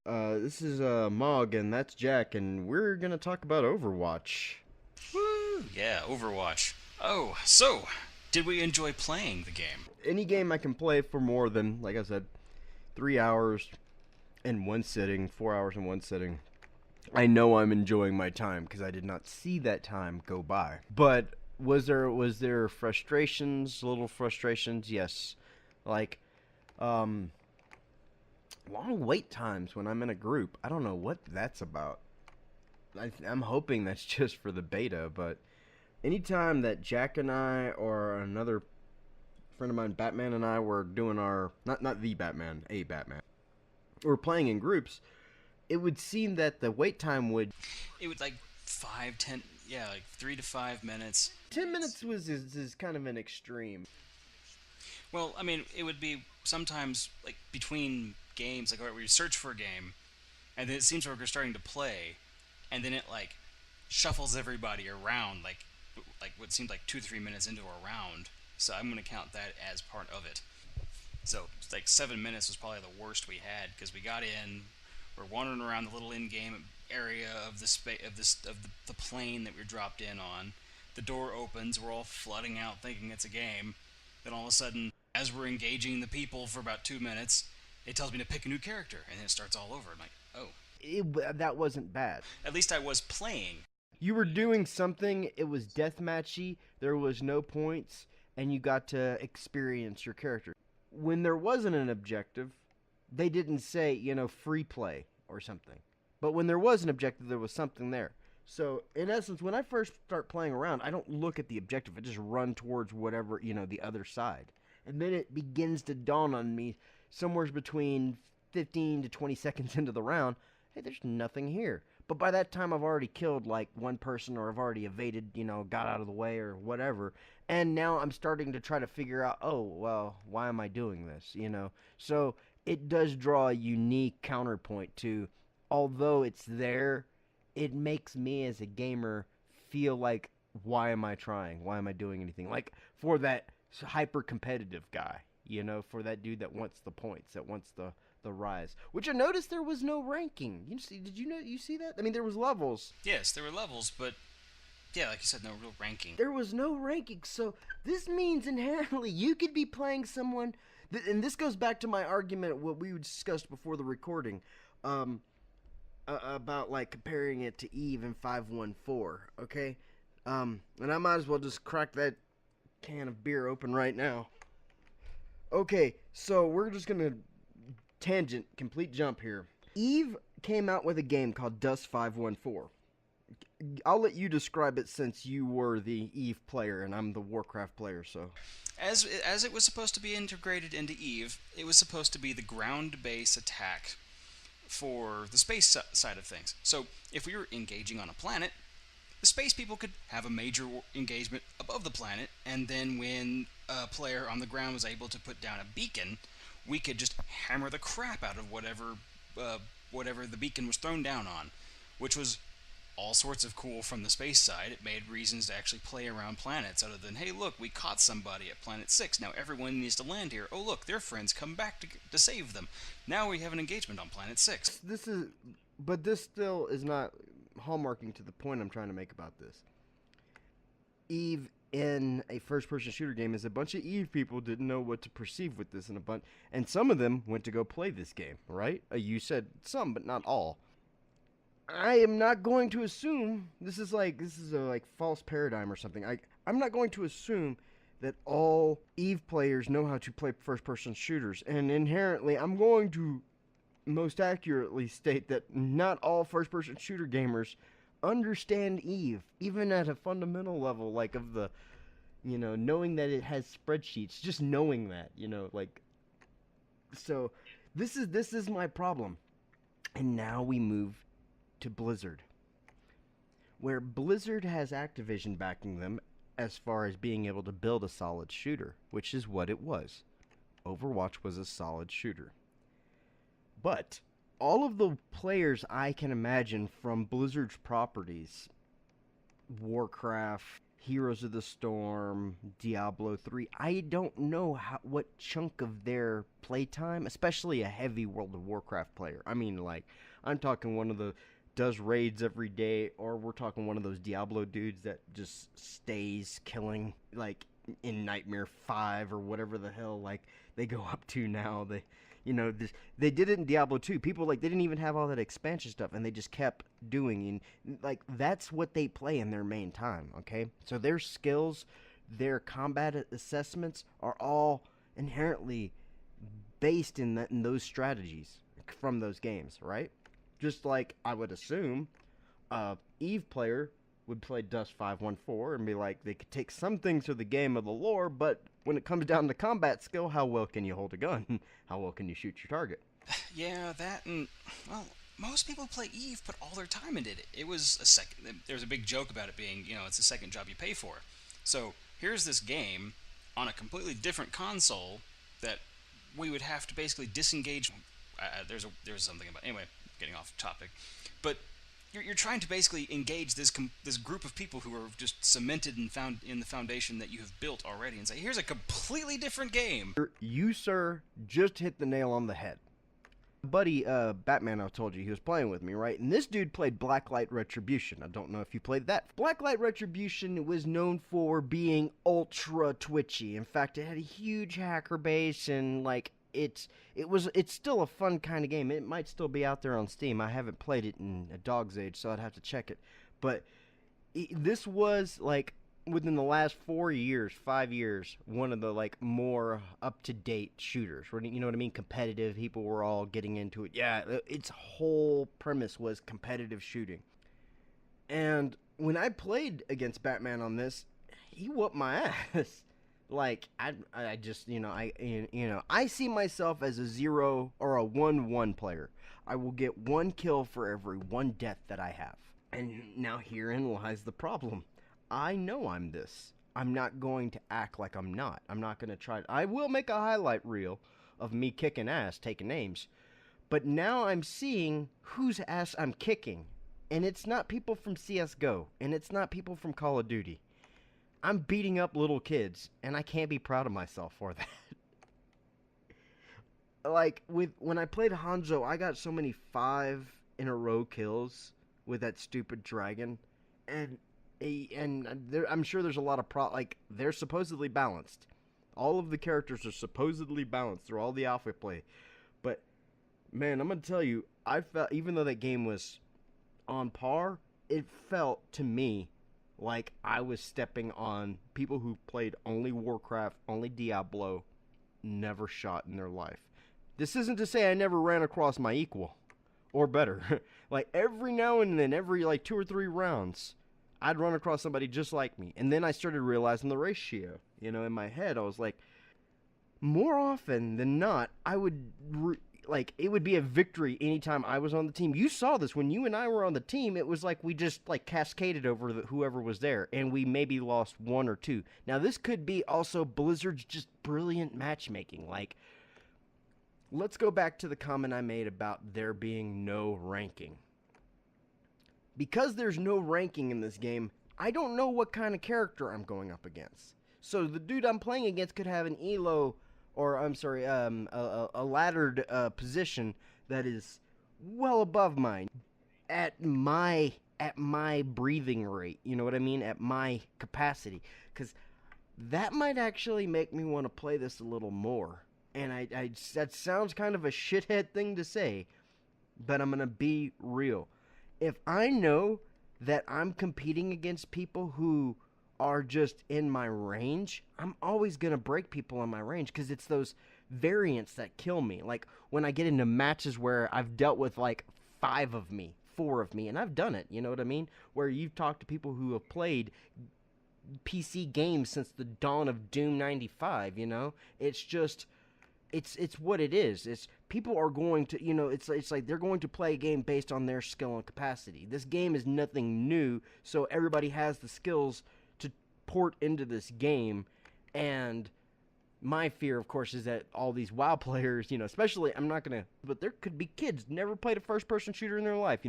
This is Mog, and that's Jack, and we're gonna talk about Overwatch. Woo! Yeah, Overwatch. Oh, so, did we enjoy playing the game? Any game I can play for more than, like I said, 3 hours in one sitting, 4 hours in one sitting. I know I'm enjoying my time because I did not see that time go by. But was there frustrations, little frustrations? Yes, like um, long wait times when I'm in a group. I don't know what that's about. I'm hoping that's just for the beta, but anytime that Jack and I or another friend of mine, Batman and I, were doing our not the Batman, a Batman, we're playing in groups, it would seem that the wait time would It would like 5, 10, yeah, like 3 to 5 minutes. 10 minutes is kind of an extreme. Well, I mean, it would be sometimes like between games, like where we search for a game, and then it seems like we're starting to play, and then it like shuffles everybody around, like what seemed like 2 to 3 minutes into a round. So I'm gonna count that as part of it. So like 7 minutes was probably the worst we had because we got in, we're wandering around the little in-game area of the the plane that we dropped in on. The door opens, we're all flooding out thinking it's a game. Then all of a sudden, as we're engaging the people for about 2 minutes, it tells me to pick a new character, and then it starts all over. I'm like, oh, That wasn't bad. at least I was playing. You were doing something. It was deathmatchy. There was no points, and you got to experience your character. When there wasn't an objective, they didn't say, free play or something. But when there was an objective, there was something there. So, in essence, when I first start playing around, I don't look at the objective. I just run towards whatever, the other side. And then it begins to dawn on me somewhere between 15 to 20 seconds into the round, hey, there's nothing here. But by that time, I've already killed like one person, or I've already evaded, got out of the way or whatever. And now I'm starting to try to figure out, oh, well, why am I doing this? So it does draw a unique counterpoint to, although it's there, it makes me as a gamer feel like, why am I trying? Why am I doing anything? Like for that hyper competitive guy, for that dude that wants the points, that wants the rise. Which I noticed there was no ranking. You see? Did you see that? I mean, there was levels. Yes, there were levels, but yeah, like you said, no real ranking. There was no ranking, so this means inherently you could be playing someone, and this goes back to my argument what we discussed before the recording, about like comparing it to Eve in 514. Okay, and I might as well just crack that can of beer open right now. Okay, so we're just gonna complete jump here. Eve came out with a game called Dust 514. I'll let you describe it since you were the Eve player and I'm the Warcraft player, so. As it was supposed to be integrated into Eve, it was supposed to be the ground base attack for the space side of things. So if we were engaging on a planet, the space people could have a major engagement above the planet, and then when a player on the ground was able to put down a beacon, we could just hammer the crap out of whatever the beacon was thrown down on, which was all sorts of cool from the space side. It made reasons to actually play around planets other than, hey, look, we caught somebody at Planet 6. Now everyone needs to land here. Oh, look, their friends come back to save them. Now we have an engagement on Planet 6. But this still is not hallmarking to the point I'm trying to make about this. Eve in a first-person shooter game is a bunch of Eve people didn't know what to perceive with this, and some of them went to go play this game, right? You said some, but not all. I am not going to assume this is a like false paradigm or something. I'm not going to assume that all Eve players know how to play first-person shooters, and inherently, I'm going to most accurately state that not all first-person shooter gamers understand Eve, even at a fundamental level, like of the, knowing that it has spreadsheets, just knowing that, like, so this is my problem. And now we move to Blizzard, where Blizzard has Activision backing them as far as being able to build a solid shooter, which is what it was. Overwatch was a solid shooter. But all of the players I can imagine from Blizzard's properties, Warcraft, Heroes of the Storm, Diablo 3. I don't know what chunk of their playtime, especially a heavy World of Warcraft player. I mean, like, I'm talking one of the does raids every day, or we're talking one of those Diablo dudes that just stays killing, like, in Nightmare 5 or whatever the hell, like, they go up to now. They did it in Diablo 2. People, like, they didn't even have all that expansion stuff, and they just kept doing, and, like, that's what they play in their main time, okay? So their skills, their combat assessments are all inherently based in those strategies from those games, right? Just like I would assume Eve player would play Dust 514 and be like, they could take some things of the game of the lore, but when it comes down to combat skill, how well can you hold a gun? How well can you shoot your target? Yeah, that and, well, most people who play Eve put all their time into it. It was a second. There's a big joke about it being, it's a second job you pay for. So here's this game on a completely different console that we would have to basically disengage. There's something about, anyway, getting off topic, but you're trying to basically engage this group of people who are just cemented and found in the foundation that you have built already, and say, here's a completely different game. You, sir, just hit the nail on the head. Buddy, Batman, I told you, he was playing with me, right? And this dude played Blacklight Retribution. I don't know if you played that. Blacklight Retribution was known for being ultra twitchy. In fact, it had a huge hacker base, and, like, it's still a fun kind of game. It might still be out there on Steam. I haven't played it in a dog's age, so I'd have to check it. But this was, like, within the last 5 years, one of the, like, more up-to-date shooters. You know what I mean? Competitive. People were all getting into it. Yeah, its whole premise was competitive shooting. And when I played against Batman on this, he whooped my ass. Like, I just, I see myself as a 0 or a 1-1 player. I will get 1 kill for every 1 death that I have. And now herein lies the problem. I know I'm this. I'm not going to act like I'm not. I'm not going to try. I will make a highlight reel of me kicking ass, taking names. But now I'm seeing whose ass I'm kicking. And it's not people from CSGO. And it's not people from Call of Duty. I'm beating up little kids, and I can't be proud of myself for that. Like, when I played Hanzo, I got so many 5-in-a-row kills with that stupid dragon, and I'm sure there's a lot of they're supposedly balanced. All of the characters are supposedly balanced through all the alpha play, but man, I'm gonna tell you, I felt, even though that game was on par, it felt to me like I was stepping on people who played only Warcraft, only Diablo, never shot in their life. This isn't to say I never ran across my equal, or better. Like, every now and then, every, like, 2 or 3 rounds, I'd run across somebody just like me. And then I started realizing the ratio. In my head, I was like, more often than not, I would, it would be a victory anytime I was on the team. You saw this when you and I were on the team. It was like we just, like, cascaded over whoever was there, and we maybe lost 1 or 2. Now, this could be also Blizzard's just brilliant matchmaking. Like, let's go back to the comment I made about there being no ranking. Because there's no ranking in this game, I don't know what kind of character I'm going up against. So the dude I'm playing against could have an elo, or I'm sorry, a laddered position that is well above mine at my breathing rate. You know what I mean? At my capacity, because that might actually make me want to play this a little more. And that sounds kind of a shithead thing to say, but I'm gonna be real. If I know that I'm competing against people who are just in my range, I'm always going to break people in my range, because it's those variants that kill me. Like, when I get into matches where I've dealt with, like, 5 of me, 4 of me, and I've done it, you know what I mean? Where you've talked to people who have played PC games since the dawn of Doom 95, It's just... It's what it is. It's people are going to, it's like they're going to play a game based on their skill and capacity. This game is nothing new, so everybody has the skills to port into this game. And my fear, of course, is that all these WoW players, especially, but there could be kids never played a first-person shooter in their life,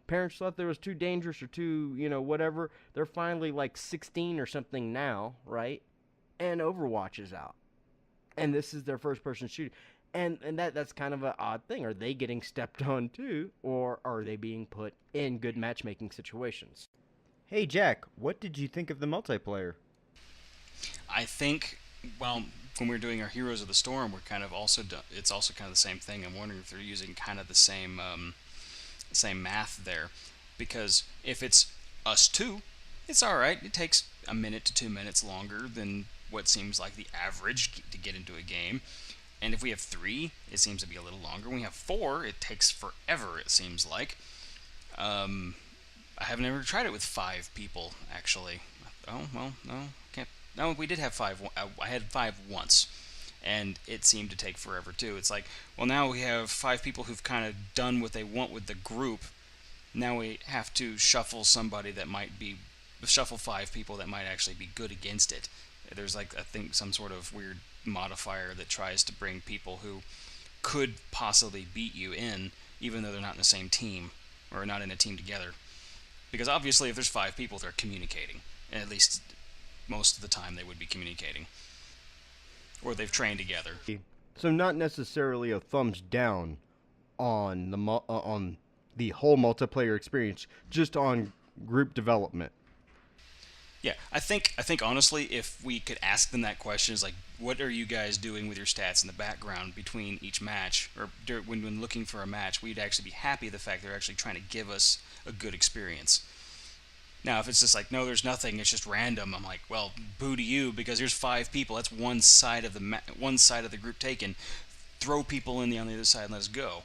Parents thought there was too dangerous or too, whatever. They're finally like 16 or something now, right? And Overwatch is out. And this is their first person shooter. And that's kind of an odd thing. Are they getting stepped on too, or are they being put in good matchmaking situations? Hey Jack, what did you think of the multiplayer? I think, well, when we were doing our Heroes of the Storm, we're kind of also it's also kind of the same thing. I'm wondering if they're using kind of the same math there, because if it's us two, it's all right. It takes a minute to 2 minutes longer than what seems like the average to get into a game. And if we have 3, it seems to be a little longer. When we have 4, it takes forever, it seems like. I have never tried it with 5 people, actually. Oh, well, no, can't. No, we did have 5. I had 5 once, and it seemed to take forever, too. It's like, well, now we have 5 people who've kind of done what they want with the group. Now we have to shuffle shuffle 5 people that might actually be good against it. There's like, I think, some sort of weird modifier that tries to bring people who could possibly beat you in, even though they're not in the same team, or not in a team together. Because obviously if there's 5 people, they're communicating. And at least most of the time they would be communicating. Or they've trained together. So not necessarily a thumbs down on the whole multiplayer experience, just on group development. Yeah, I think honestly, if we could ask them that question, is like, what are you guys doing with your stats in the background between each match, or when looking for a match, we'd actually be happy the fact they're actually trying to give us a good experience. Now, if it's just like, no, there's nothing, it's just random, I'm like, well, boo to you, because there's 5 people. That's one side of the group taken. Throw people in on the other side and let us go.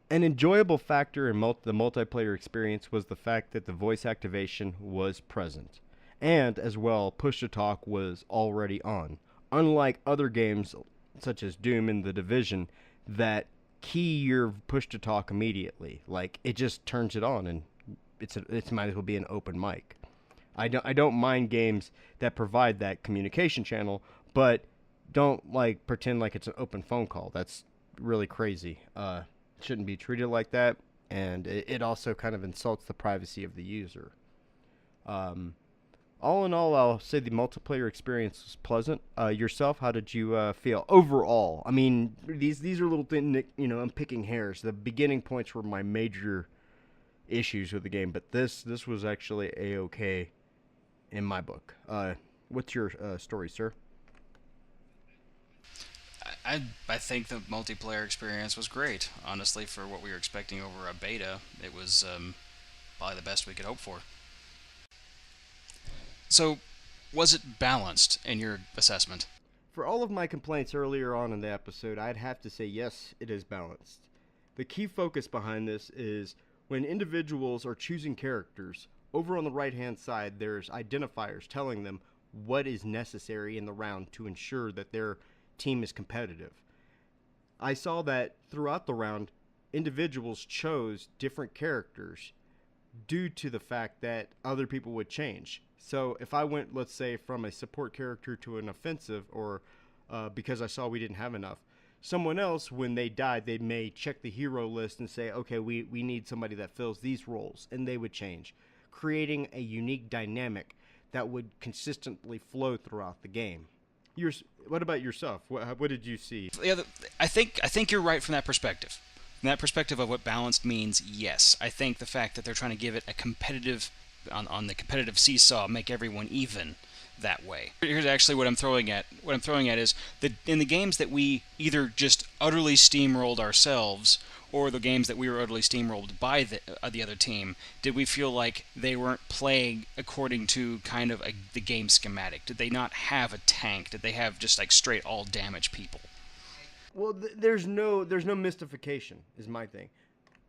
An enjoyable factor in the multiplayer experience was the fact that the voice activation was present. And, as well, push-to-talk was already on. Unlike other games, such as Doom and The Division, that key your push-to-talk immediately. Like, it just turns it on, and it might as well be an open mic. I don't mind games that provide that communication channel, but don't, pretend like it's an open phone call. That's really crazy. Shouldn't be treated like that, and it also kind of insults the privacy of the user. All in all, I'll say the multiplayer experience was pleasant. Yourself, how did you feel overall? I mean, these are little things, I'm picking hairs. The beginning points were my major issues with the game, but this was actually a-okay in my book. What's your story, sir? I think the multiplayer experience was great. Honestly, for what we were expecting over a beta, it was probably the best we could hope for. So, was it balanced in your assessment? For all of my complaints earlier on in the episode, I'd have to say yes, it is balanced. The key focus behind this is when individuals are choosing characters, over on the right-hand side, there's identifiers telling them what is necessary in the round to ensure that their team is competitive. I saw that throughout the round, individuals chose different characters due to the fact that other people would change. So if I went, let's say, from a support character to an offensive, or because I saw we didn't have enough, someone else, when they died, they may check the hero list and say, okay, we need somebody that fills these roles, and they would change, creating a unique dynamic that would consistently flow throughout the game. What about yourself? What did you see? Yeah, I think you're right from that perspective. From that perspective of what balanced means, yes. I think the fact that they're trying to give it a competitive, on the competitive seesaw, make everyone even that way. Here's actually what I'm throwing at. What I'm throwing at is that in the games that we either just utterly steamrolled ourselves, or the games that we were utterly steamrolled by the other team, did we feel like they weren't playing according to kind of the game schematic? Did they not have a tank? Did they have just like straight all damage people? Well, there's no mystification is my thing,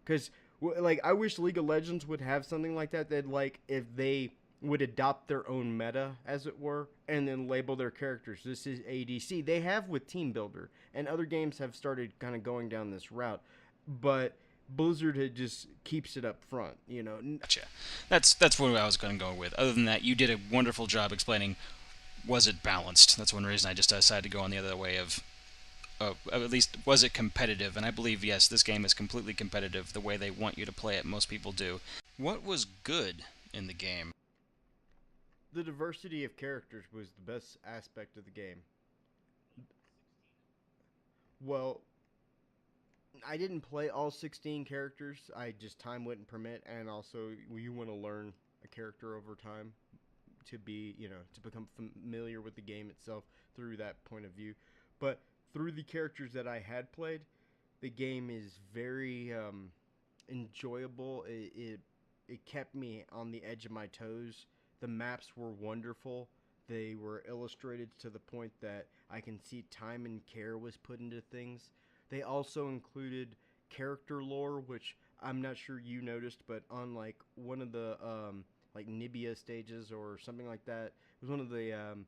because I wish League of Legends would have something like that. That if they would adopt their own meta, as it were, and then label their characters. This is ADC. They have with Team Builder, and other games have started kind of going down this route. But Blizzard just keeps it up front, Gotcha. That's what I was going to go with. Other than that, you did a wonderful job explaining, was it balanced? That's one reason I just decided to go on the other way of at least was it competitive? And I believe yes, this game is completely competitive the way they want you to play it. Most people do. What was good in the game? The diversity of characters was the best aspect of the game. Well, I didn't play all 16 characters. I just time wouldn't permit, and also you want to learn a character over time to be, to become familiar with the game itself through that point of view. But through the characters that I had played, the game is very enjoyable. It kept me on the edge of my toes. The maps were wonderful. They were illustrated to the point that I can see time and care was put into things. They also included character lore, which I'm not sure you noticed, but on like one of the like Nibia stages or something like that, it was one of the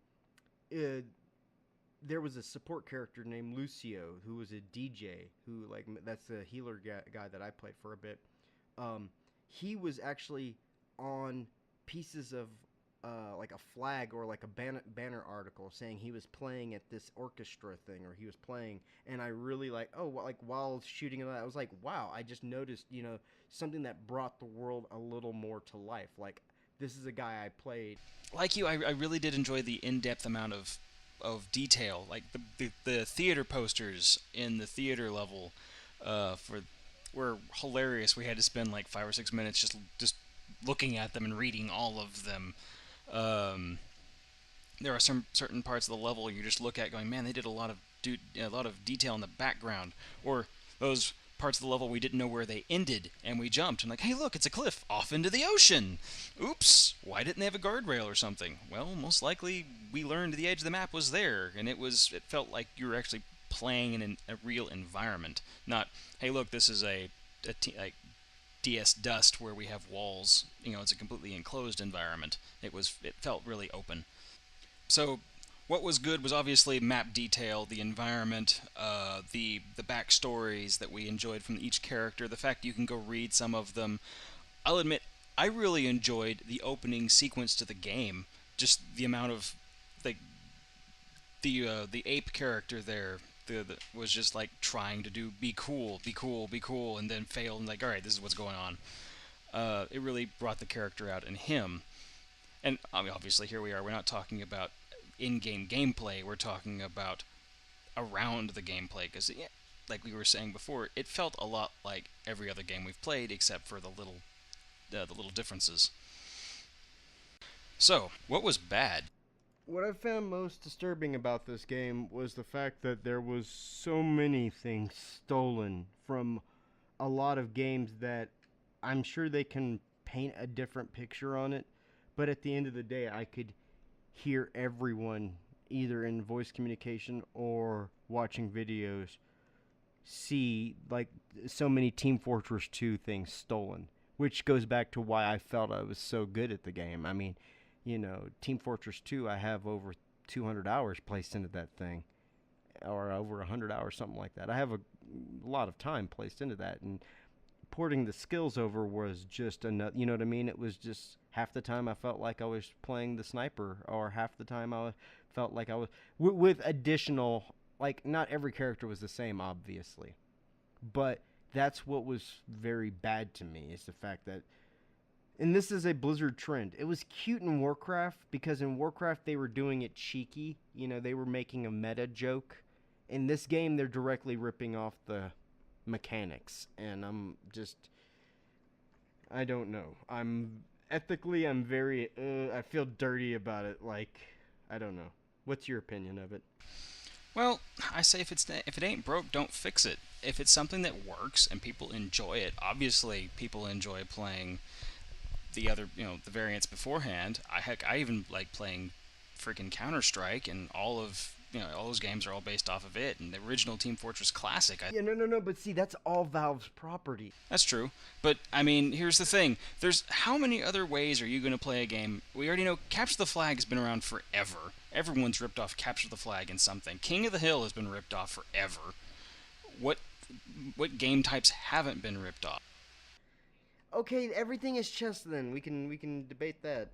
there was a support character named Lucio who was a DJ who like that's the healer guy that I played for a bit. He was actually on pieces of like a flag or like a banner article saying he was playing at this orchestra thing or he was playing, and I really like like while shooting at that I was like, wow, I just noticed something that brought the world a little more to life. Like, this is a guy I played. Like you, I really did enjoy the in-depth amount of detail, like the theater posters in the theater level for were hilarious. We had to spend like 5 or 6 minutes just looking at them and reading all of them. Um, there are some certain parts of the level you just look at going, man, they did a lot of detail in the background, or those parts of the level we didn't know where they ended and we jumped and like, hey, look, it's a cliff off into the ocean. Oops, why didn't they have a guardrail or something? Well, most likely we learned the edge of the map was there, and it felt like you were actually playing in a real environment, not, hey, look, this is like DS Dust where we have walls. It's a completely enclosed environment. It felt really open. So what was good was obviously map detail, the environment, the backstories that we enjoyed from each character, the fact you can go read some of them. I'll admit, I really enjoyed the opening sequence to the game. Just the amount of like the ape character there. Was just like trying to be cool, be cool, be cool, and then failed, and like, all right, this is what's going on. It really brought the character out in him. And I mean, obviously, here we are. We're not talking about in-game gameplay. We're talking about around the gameplay, because, yeah, like we were saying before, it felt a lot like every other game we've played, except for the little differences. So, what was bad? What I found most disturbing about this game was the fact that there was so many things stolen from a lot of games that I'm sure they can paint a different picture on it, but at the end of the day I could hear everyone either in voice communication or watching videos see like so many Team Fortress 2 things stolen, which goes back to why I felt I was so good at the game. I mean, Team Fortress 2, I have over 200 hours placed into that thing, or over 100 hours, something like that. I have a lot of time placed into that, and porting the skills over was just another, you know what I mean? It was just half the time I felt like I was playing the sniper, or half the time I felt like I was, with additional, like, not every character was the same, obviously, but that's what was very bad to me, is the fact that, and this is a Blizzard trend. It was cute in Warcraft because in Warcraft they were doing it cheeky. They were making a meta joke. In this game, they're directly ripping off the mechanics. And I don't know. I'm very, I feel dirty about it. Like, I don't know. What's your opinion of it? Well, I say if it ain't broke, don't fix it. If it's something that works and people enjoy it, obviously people enjoy playing the other, the variants beforehand. I even like playing freaking Counter-Strike, and all those games are all based off of it, and the original Team Fortress Classic. Yeah, no, but see, that's all Valve's property. That's true, but I mean, here's the thing: there's how many other ways are you going to play a game? We already know Capture the Flag has been around forever. Everyone's ripped off Capture the Flag in something. King of the Hill has been ripped off forever. What game types haven't been ripped off? Okay, everything is chess then. We can debate that.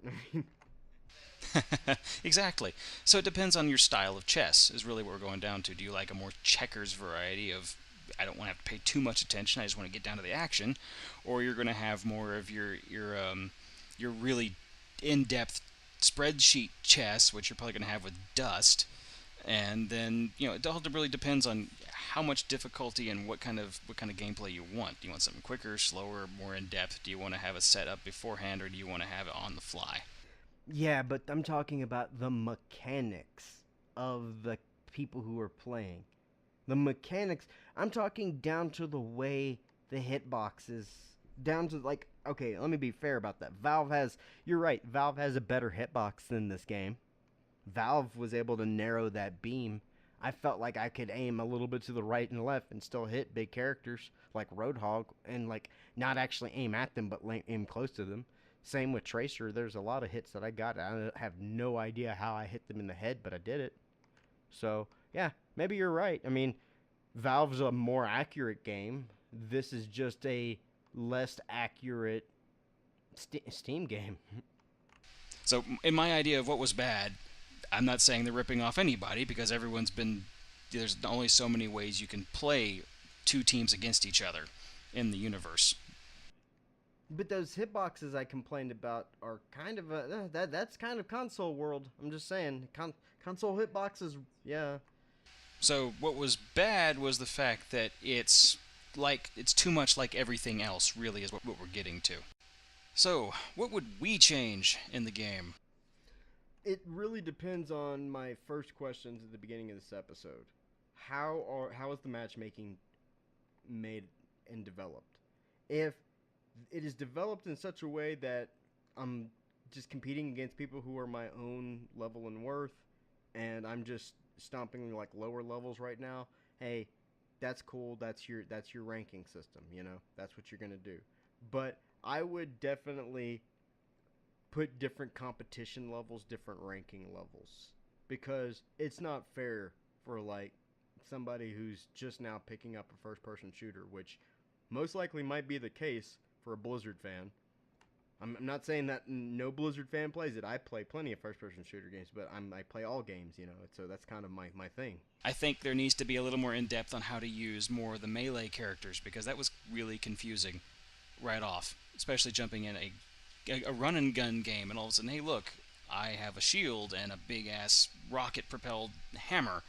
Exactly. So it depends on your style of chess, is really what we're going down to. Do you like a more checkers variety of, I don't want to have to pay too much attention, I just want to get down to the action, or you're going to have more of your really in-depth spreadsheet chess, which you're probably going to have with Dust, and then it all really depends on how much difficulty and what kind of gameplay you want. Do you want something quicker, slower, more in depth? Do you want to have a setup beforehand, or do you want to have it on the fly? Yeah, but I'm talking about the mechanics of the people who are playing. The mechanics. I'm talking down to the way the hitboxes, down to like. Okay, let me be fair about that. Valve has. You're right. Valve has a better hitbox than this game. Valve was able to narrow that beam. I felt like I could aim a little bit to the right and left and still hit big characters like Roadhog and like not actually aim at them but aim close to them. Same with Tracer. There's a lot of hits that I got. I have no idea how I hit them in the head, but I did it. So, yeah, maybe you're right. I mean, Valve's a more accurate game. This is just a less accurate Steam game. So, in my idea of what was bad, I'm not saying they're ripping off anybody because everyone's been. There's only so many ways you can play two teams against each other in the universe. But those hitboxes I complained about are kind of that's kind of console world. I'm just saying, console hitboxes, yeah. So, what was bad was the fact that it's too much like everything else. Really, is what we're getting to. So, what would we change in the game? It really depends on my first questions at the beginning of this episode. How is the matchmaking made and developed? If it is developed in such a way that I'm just competing against people who are my own level and worth, and I'm just stomping like lower levels right now, hey, that's cool. That's your ranking system. That's what you're gonna do. But I would definitely put different competition levels, different ranking levels, because it's not fair for like somebody who's just now picking up a first-person shooter, which most likely might be the case for a Blizzard fan. I'm not saying that no Blizzard fan plays it. I play plenty of first-person shooter games, but I play all games, so that's kind of my thing. I think there needs to be a little more in depth on how to use more of the melee characters because that was really confusing right off, especially jumping in a run and gun game and all of a sudden, hey, look, I have a shield and a big ass rocket propelled hammer.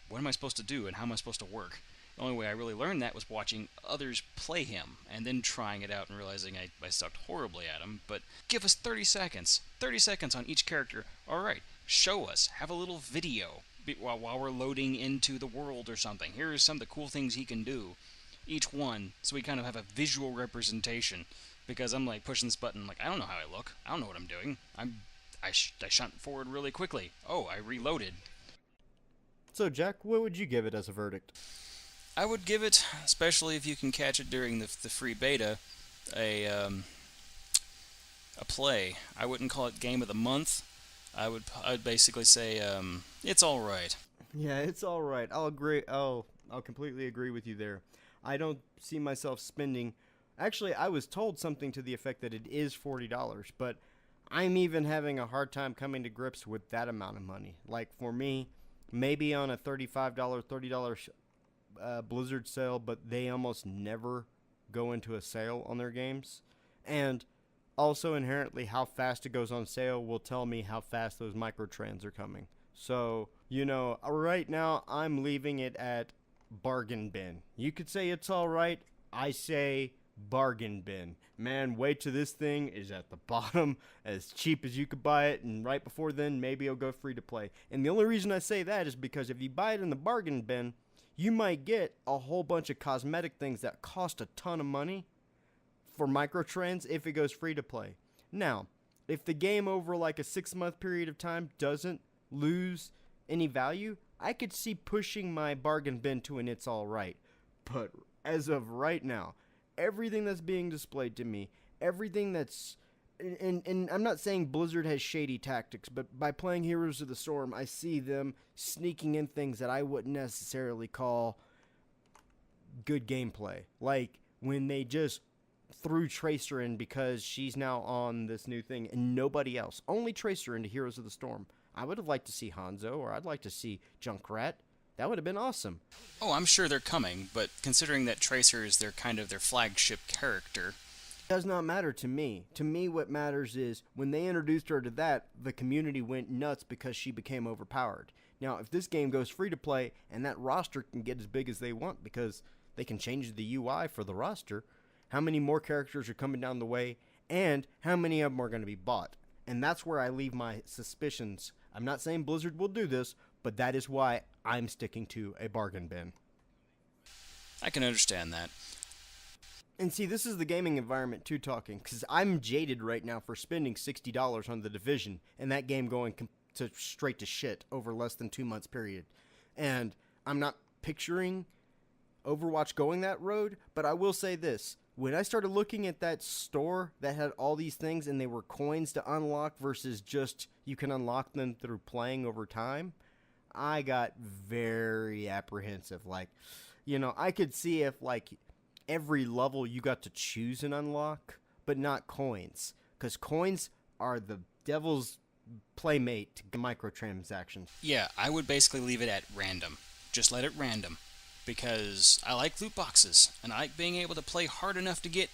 What am I supposed to do and how am I supposed to work? The only way I really learned that was watching others play him and then trying it out and realizing I sucked horribly at him. But give us 30 seconds. 30 seconds on each character. Alright, show us. Have a little video while we're loading into the world or something. Here are some of the cool things he can do. Each one, so we kind of have a visual representation. Because I'm like pushing this button, like I don't know how I look. I don't know what I'm doing. I shot forward really quickly. Oh, I reloaded. So, Jack, what would you give it as a verdict? I would give it, especially if you can catch it during the free beta, a play. I wouldn't call it game of the month. I'd basically say it's all right. Yeah, it's all right. I'll agree. I'll completely agree with you there. I don't see myself spending. Actually, I was told something to the effect that it is $40, but I'm even having a hard time coming to grips with that amount of money. Like for me, maybe on a $35, $30 Blizzard sale, but they almost never go into a sale on their games. And also inherently how fast it goes on sale will tell me how fast those microtrans are coming. So, right now I'm leaving it at bargain bin. You could say it's all right. I say bargain bin. Man, wait till this thing is at the bottom, as cheap as you could buy it, and right before then, maybe it'll go free to play. And the only reason I say that is because if you buy it in the bargain bin, you might get a whole bunch of cosmetic things that cost a ton of money for microtrans if it goes free to play. Now, if the game over like a 6-month period of time doesn't lose any value, I could see pushing my bargain bin to an it's all right. But as of right now, everything that's being displayed to me, everything that's and I'm not saying Blizzard has shady tactics, but by playing Heroes of the Storm, I see them sneaking in things that I wouldn't necessarily call good gameplay. Like when they just threw Tracer in because she's now on this new thing and nobody else. Only Tracer into Heroes of the Storm. I would have liked to see Hanzo, or I'd like to see Junkrat. That would have been awesome. Oh, I'm sure they're coming, but considering that Tracer is their kind of their flagship character, Does not matter to me. To me, what matters is when they introduced her to that, the community went nuts because she became overpowered. Now, if this game goes free to play and that roster can get as big as they want because they can change the UI for the roster, how many more characters are coming down the way, and how many of them are going to be bought? And that's where I leave my suspicions. I'm not saying Blizzard will do this, but that is why I'm sticking to a bargain bin. I can understand that. And see, this is the gaming environment too talking, because I'm jaded right now for spending $60 on The Division, and that game going straight to shit over less than 2 months period. And I'm not picturing Overwatch going that road, but I will say this. When I started looking at that store that had all these things and they were coins to unlock versus just you can unlock them through playing over time, I got very apprehensive. Like, I could see if like every level you got to choose an unlock, but not coins. Because coins are the devil's playmate to microtransactions. Yeah, I would basically leave it at random. Just let it random. Because I like loot boxes, and I like being able to play hard enough to get,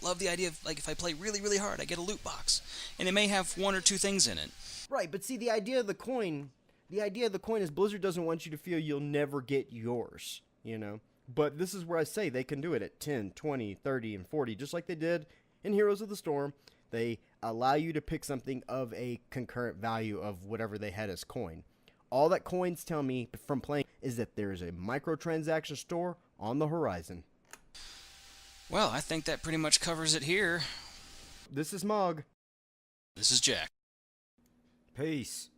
love the idea of, like, if I play really, really hard, I get a loot box. And it may have 1 or 2 things in it. Right, but see, the idea of the coin is Blizzard doesn't want you to feel you'll never get yours, But this is where I say they can do it at 10, 20, 30, and 40, just like they did in Heroes of the Storm. They allow you to pick something of a concurrent value of whatever they had as coin. All that coins tell me from playing is that there is a microtransaction store on the horizon. Well, I think that pretty much covers it here. This is Mog. This is Jack. Peace.